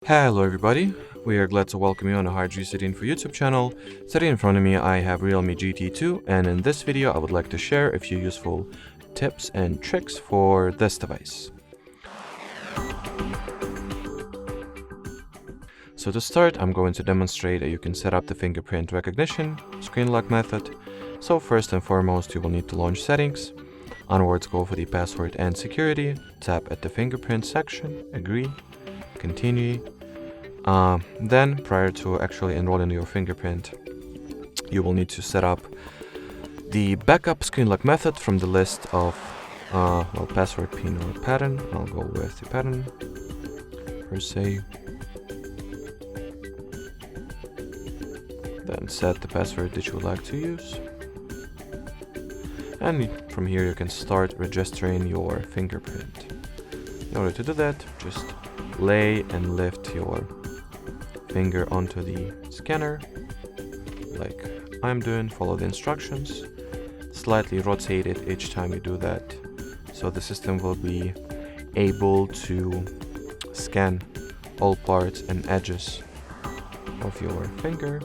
Hello everybody, we are glad to welcome you on the Hard Reset Info YouTube channel. Today in front of me I have Realme GT 2, and in this video I would like to share a few useful tips and tricks for this device. So to start, I'm going to demonstrate that you can set up the fingerprint recognition screen lock method. So first and foremost, you will need to launch settings. Onwards, go for the password and security, tap at the fingerprint section, agree, continue. Then, prior to actually enrolling your fingerprint, you will need to set up the backup screen lock method from the list of password, pin, or pattern. I'll go with the pattern per se. Then set the password that you would like to use. And from here you can start registering your fingerprint. In order to do that, just lay and lift your finger onto the scanner, like I'm doing. Follow the instructions. Slightly rotate it each time you do that, so the system will be able to scan all parts and edges of your finger.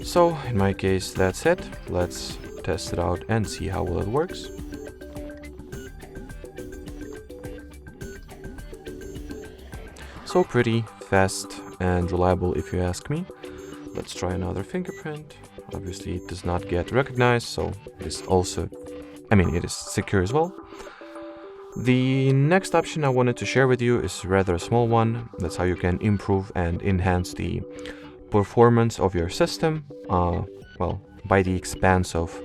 So in my case that's it. Let's test it out and see how well it works. So pretty fast and reliable if you ask me. Let's try another fingerprint. Obviously it does not get recognized, so it is also, it is secure as well. The next option I wanted to share with you is rather a small one. That's how you can improve and enhance the performance of your system, by the expense of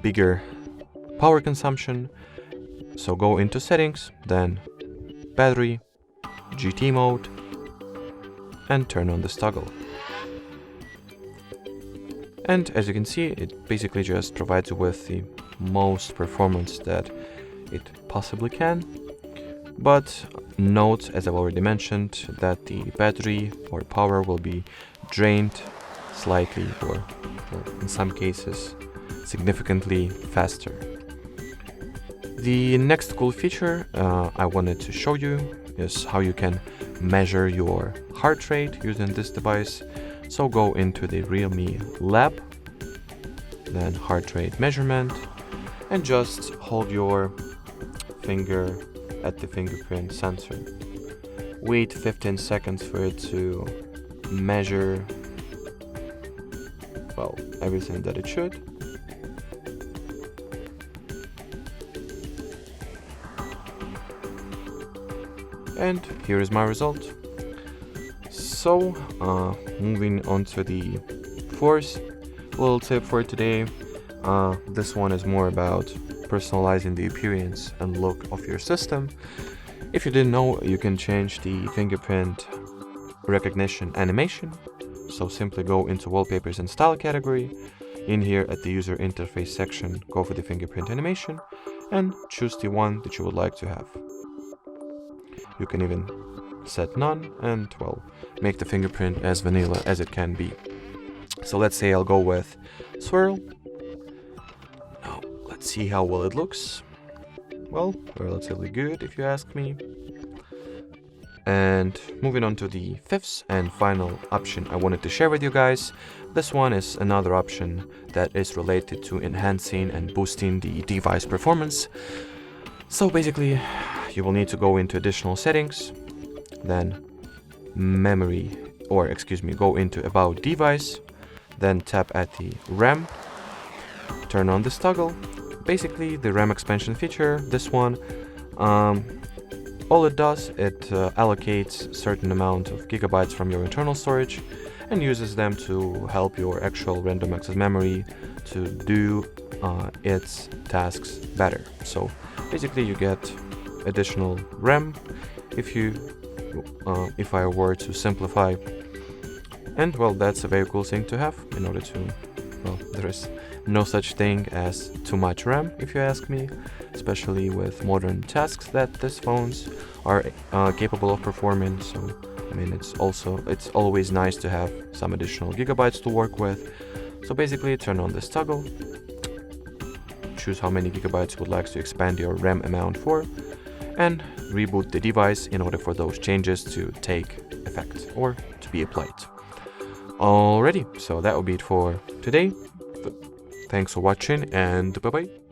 bigger power consumption. So go into settings, then battery, GT mode, and turn on this toggle. And as you can see, it basically just provides you with the most performance that it possibly can. But note, as I've already mentioned, that the battery or power will be drained slightly, or in some cases significantly faster. The next cool feature I wanted to show you is how you can measure your heart rate using this device. So go into the Realme Lab, then heart rate measurement, and just hold your finger at the fingerprint sensor. Wait 15 seconds for it to measure everything that it should. And here is my result. So moving on to the fourth little tip for today. This one is more about personalizing the appearance and look of your system. If you didn't know, you can change the fingerprint recognition animation. So simply go into wallpapers and style category. In here at the user interface section, go for the fingerprint animation and choose the one that you would like to have. You can even set none and make the fingerprint as vanilla as it can be. So let's say I'll go with swirl. Now let's see how well it looks. Well, relatively good if you ask me. And moving on to the fifth and final option I wanted to share with you guys. This one is another option that is related to enhancing and boosting the device performance. So basically, you will need to go into additional settings, then go into about device, then tap at the RAM, turn on this toggle. Basically the RAM expansion feature, this one, all it does, it allocates certain amount of gigabytes from your internal storage and uses them to help your actual random access memory to do its tasks better. So basically you get additional RAM if I were to simplify. And that's a very cool thing to have in order to, there is no such thing as too much RAM if you ask me, especially with modern tasks that these phones are capable of performing. So it's always nice to have some additional gigabytes to work with. So basically turn on this toggle, choose how many gigabytes you would like to expand your RAM amount for, and reboot the device in order for those changes to take effect or to be applied. Alrighty, so that will be it for today. Thanks for watching, and bye bye.